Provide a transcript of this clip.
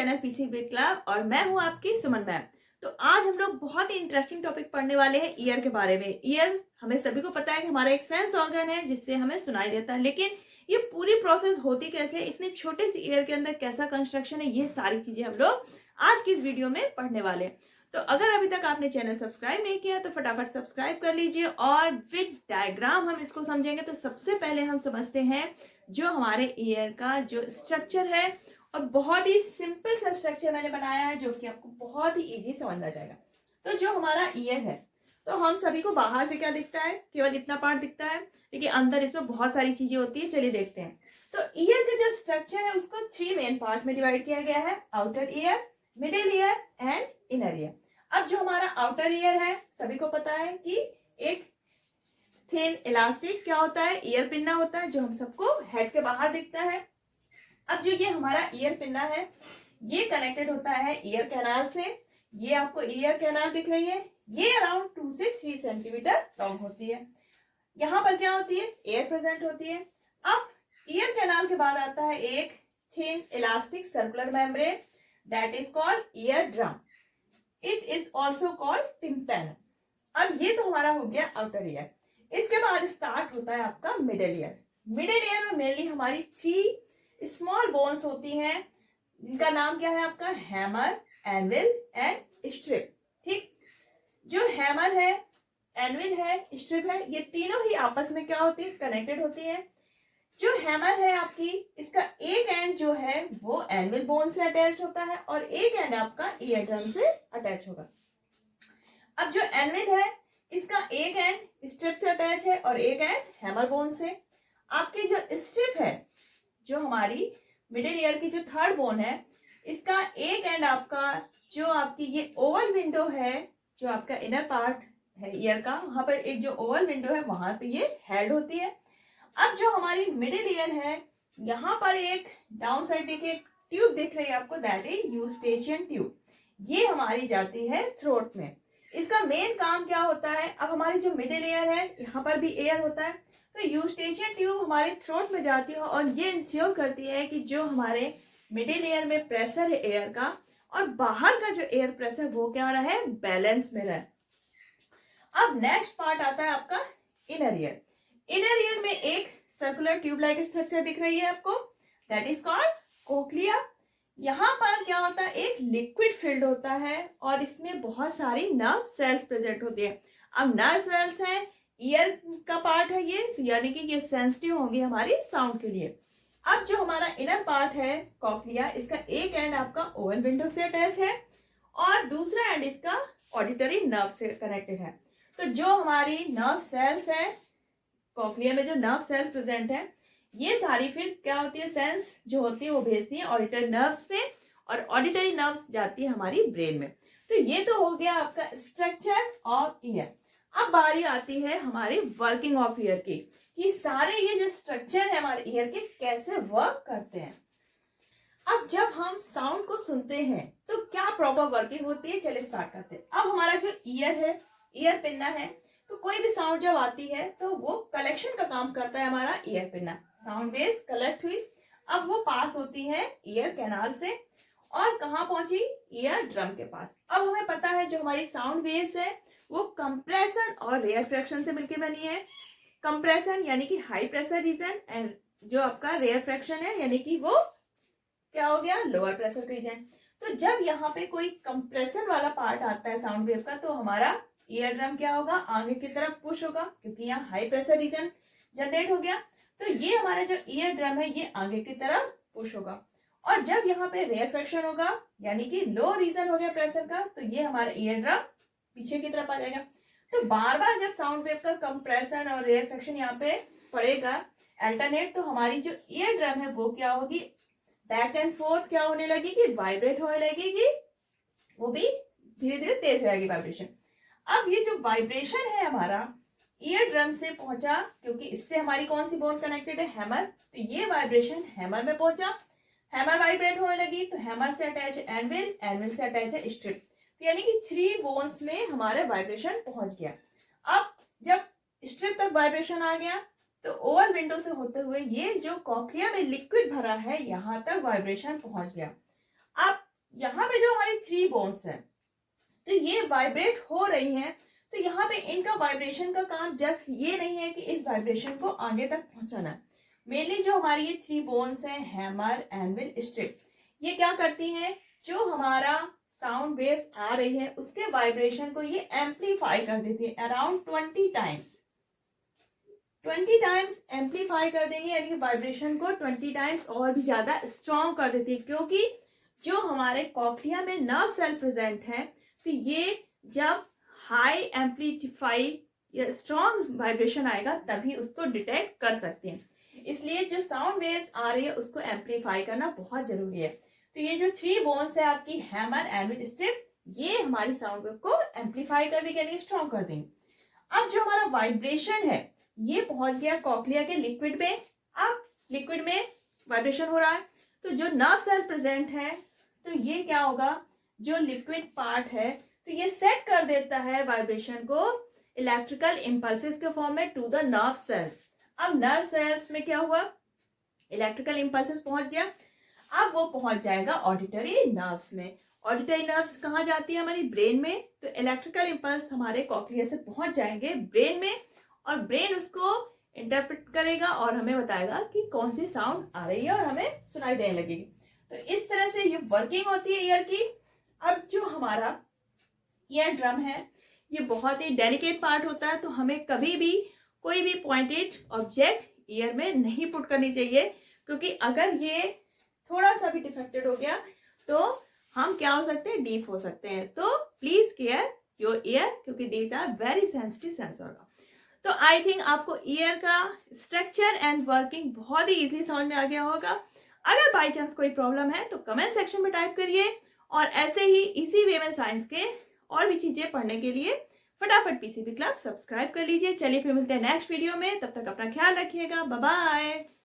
Channel PC with club और मैं हूं आपकी सुमन मैम। तो आज हम लोग बहुत ही इंटरेस्टिंग टॉपिक पढ़ने वाले हैं ईयर के बारे में। ईयर हमें सभी को पता है कि हमारा एक सेंस ऑर्गन है जिससे हमें सुनाई देता है, लेकिन ये पूरी प्रोसेस होती कैसे है, इतने छोटे से ईयर के अंदर कैसा कंस्ट्रक्शन है, ये सारी चीजें हम लोग आज की इस वीडियो में पढ़ने वाले हैं। तो अगर अभी तक आपने चैनल सब्सक्राइब नहीं किया तो फटाफट सब्सक्राइब कर लीजिए और विद डायग्राम हम इसको समझेंगे। तो सबसे पहले हम समझते हैं जो हमारे ईयर का जो स्ट्रक्चर है, और बहुत ही सिंपल सा स्ट्रक्चर मैंने बनाया है जो कि आपको बहुत ही इजी समझ आ जाएगा। तो जो हमारा ईयर है, तो हम सभी को बाहर से क्या दिखता है, केवल इतना पार्ट दिखता है, लेकिन अंदर इसमें बहुत सारी चीजें होती है। चलिए देखते हैं। तो ईयर का जो स्ट्रक्चर है उसको 3 मेन पार्ट में डिवाइड किया गया है, outer ear, middle ear and inner ear. अब जो हमारा आउटर ईयर है, सभी को पता है कि एक थिन इलास्टिक क्या होता है, ईयर पिन्ना होता है, जो हम सबको हेड के बाहर दिखता है। अब जो ये हमारा ईयर पिन्ना है, ये कनेक्टेड होता है ईयर कैनाल से। ये आपको ईयर कैनाल दिख रही है, ये अराउंड 2 से 3 सेंटीमीटर लॉन्ग होती है। यहाँ पर क्या होती है, एयर प्रेजेंट होती है। अब ईयर कैनाल के बाद आता है एक thin elastic circular membrane, that is called ear drum. It is also called tympanum. अब ये तो हमारा हो गया आउटर ईयर। इसके बाद स्टार्ट होता है आपका मिडिल ईयर। मिडिल ईयर में मेनली हमारी 3 स्मॉल बोन्स होती हैं, जिनका नाम क्या है आपका, हैमर, एनविल एंड स्ट्रिप। ठीक, जो हैमर है, एनविल है, स्ट्रिप है, ये तीनों ही आपस में क्या होती है, कनेक्टेड होती है। जो हैमर है आपकी, इसका एक एंड जो है वो एनविल बोन से अटैच होता है और एक एंड आपका ईयर ड्रम से अटैच होगा। अब जो एनविल है, इसका एक एंड स्ट्रिप से अटैच है और एक एंड हैमर बोन से। आपकी जो स्ट्रिप है, जो हमारी मिडिल ईयर की जो थर्ड बोन है, इसका एक एंड आपका जो आपकी ये ओवल विंडो है, जो आपका इनर पार्ट है ईयर का, वहां पर एक जो ओवल विंडो है वहां पे ये हेड होती है। अब जो हमारी मिडिल ईयर है, यहाँ पर एक डाउन साइड देखिए ट्यूब दिख रही है आपको, दैट इज यूस्टेशियन ट्यूब। ये हमारी जाती है थ्रोट में। इसका मेन काम क्या होता है, अब हमारी जो मिडिल ईयर है, यहाँ पर भी एयर होता है, तो यूस्टेशियन ट्यूब हमारे थ्रोट में जाती है और ये इंश्योर करती है कि जो हमारे मिडिल ईयर में प्रेशर है एयर का और बाहर का जो एयर प्रेशर वो क्या रहा है, बैलेंस में रहे। अब नेक्स्ट पार्ट आता है आपका इनर ईयर। इनर ईयर में एक सर्कुलर ट्यूब लाइक स्ट्रक्चर दिख रही है आपको, दैट इज कॉल्ड कोक्लिया। यहाँ पर क्या होता है, एक लिक्विड फील्ड होता है और इसमें बहुत सारी नर्व सेल्स प्रेजेंट होती है। अब नर्व सेल्स हैं, ईयर का पार्ट है ये, तो यानी कि ये सेंसिटिव होंगी हमारी साउंड के लिए। अब जो हमारा इनर पार्ट है कॉक्लिया, इसका एक एंड आपका ओवल विंडो से अटैच है और दूसरा एंड इसका ऑडिटरी नर्व से कनेक्टेड है। तो जो हमारी नर्व सेल्स है, कॉक्लिया में जो नर्व सेल प्रेजेंट है, ये सारी फिर क्या होती है, सेंस जो होती है वो भेजती है ऑडिटरी नर्व्स पे और ऑडिटरी नर्व्स जाती है हमारी ब्रेन में। तो ये तो हो गया आपका स्ट्रक्चर ऑफ ईयर। अब बारी आती है हमारी वर्किंग ऑफ ईयर की, कि सारे ये जो स्ट्रक्चर है हमारे ईयर के कैसे वर्क करते हैं। अब जब हम साउंड को सुनते हैं तो क्या प्रॉपर वर्किंग होती है, चलिए स्टार्ट करते हैं। अब हमारा जो ईयर है, ईयर पिन्ना है, तो कोई भी साउंड जब आती है तो वो कलेक्शन का काम करता है हमारा ear pinna. Sound waves collect हुई, अब वो पास होती है ईयर कैनाल से और कहाँ पहुंची, ईयर ड्रम के पास। अब हमें पता है जो हमारी साउंड वेव्स है वो कंप्रेशन और रेयरफ्रैक्शन से मिलकर बनी है। कंप्रेशन यानी कि हाई प्रेशर रीजन, एंड जो आपका रेयरफ्रैक्शन है यानी कि वो क्या हो गया, लोअर प्रेशर रीजन। तो जब यहाँ पे कोई कंप्रेशन वाला पार्ट आता है साउंड वेव का, तो हमारा ईयर ड्रम क्या होगा, आगे की तरफ पुश होगा, क्योंकि यहाँ हाई प्रेशर रीजन जनरेट हो गया। तो ये हमारा जो ईयर ड्रम है ये आगे की तरफ पुश होगा। और जब यहाँ पे रेयरफ्रैक्शन होगा यानी कि लो रीजन हो गया प्रेशर का, तो ये हमारा ईयर ड्रम पीछे की तरफ आ जाएगा। तो बार बार जब साउंड वेव का कंप्रेशन और रेयरफ्रैक्शन यहाँ पे पड़ेगा अल्टरनेट, तो हमारी जो ईयर ड्रम है वो क्या होगी, बैक एंड फोर्थ क्या होने लगेगी, वाइब्रेट होने लगेगी, वो भी धीरे धीरे तेज हो जाएगी वाइब्रेशन। अब ये जो वाइब्रेशन है हमारा ईयर ड्रम से पहुंचा, क्योंकि इससे हमारी कौन सी बोन कनेक्टेड है, हैमर, तो ये वाइब्रेशन हैमर में पहुंचा, हैमर वाइब्रेट होने लगी, तो हैमर से अटैच है एनविल, एनविल से अटैच है स्ट्रिप। तो यानी कि 3 बोन्स में हमारे वाइब्रेशन पहुंच गया। अब जब स्ट्रिप तक वाइब्रेशन आ गया तो ओवल विंडो से होते हुए ये जो कॉक्लिया में लिक्विड भरा है यहाँ तक वाइब्रेशन पहुंच गया। अब यहाँ पे जो हमारी 3 बोन्स हैं तो ये वाइब्रेट हो रही हैं, तो यहाँ पे इनका वाइब्रेशन का काम जस्ट ये नहीं है कि इस वाइब्रेशन को आगे तक पहुंचाना है। मेनली जो हमारी ये 3 बोन्स हैं, हैमर, एनविल, स्ट्रिप, ये क्या करती हैं, जो हमारा साउंड वेव्स आ रही है उसके वाइब्रेशन को ये एम्पलीफाई कर देती है अराउंड 20 टाइम्स। 20 टाइम्स एम्पलीफाई कर देंगे, यानी कि वाइब्रेशन को 20 टाइम्स और भी ज्यादा स्ट्रॉन्ग कर देती है, क्योंकि जो हमारे कॉक्लिया में नर्व सेल प्रेजेंट है तो ये जब हाई एम्पलीफाई या स्ट्रॉन्ग वाइब्रेशन आएगा तभी उसको डिटेक्ट कर सकते हैं। इसलिए जो साउंड वेव्स आ रही है उसको एम्पलीफाई करना बहुत जरूरी है। तो ये जो 3 बोन्स है आपकी, हैमर, एनविल, स्ट्रिप, ये हमारी साउंड वेव को एम्पलीफाई कर देंगे, यानी स्ट्रॉन्ग कर देंगे। अब जो हमारा वाइब्रेशन है ये पहुंच गया कॉक्लिया के लिक्विड में। अब लिक्विड में वाइब्रेशन हो रहा है तो जो नर्व सेल प्रेजेंट है तो ये क्या होगा, जो लिक्विड पार्ट है तो ये सेट कर देता है वाइब्रेशन को इलेक्ट्रिकल इंपल्सेस के फॉर्म में टू द नर्व सेल। अब नर्व सेल्स में क्या हुआ, इलेक्ट्रिकल इंपल्सेस पहुंच गया, अब वो पहुंच जाएगा ऑडिटरी नर्व्स में। ऑडिटरी नर्व्स कहाँ जाती है, हमारी ब्रेन में, तो इलेक्ट्रिकल इंपल्स हमारे कॉक्लिया से पहुंच जाएंगे ब्रेन में और ब्रेन उसको इंटरप्रेट करेगा और हमें बताएगा कि कौन सी साउंड आ रही है और हमें सुनाई देने लगेगी। तो इस तरह से ये वर्किंग होती है ईयर की। अब जो हमारा ईयर ड्रम है ये बहुत ही डेलिकेट पार्ट होता है, तो हमें कभी भी कोई भी पॉइंटेड ऑब्जेक्ट ईयर में नहीं पुट करनी चाहिए, क्योंकि अगर ये थोड़ा सा भी डिफेक्टेड हो गया तो हम क्या हो सकते हैं, डीफ हो सकते हैं। तो प्लीज केयर योर ईयर, क्योंकि these are very sensitive sensor. तो आई थिंक आपको ईयर का स्ट्रक्चर एंड वर्किंग बहुत ही इजीली समझ में आ गया होगा। अगर बाई चांस कोई प्रॉब्लम है तो कमेंट सेक्शन में टाइप करिए, और ऐसे ही इसी वे में साइंस के और भी चीजें पढ़ने के लिए फटाफट पीसीबी क्लब सब्सक्राइब कर लीजिए। चलिए फिर मिलते हैं नेक्स्ट वीडियो में, तब तक अपना ख्याल रखिएगा, बाय बाय।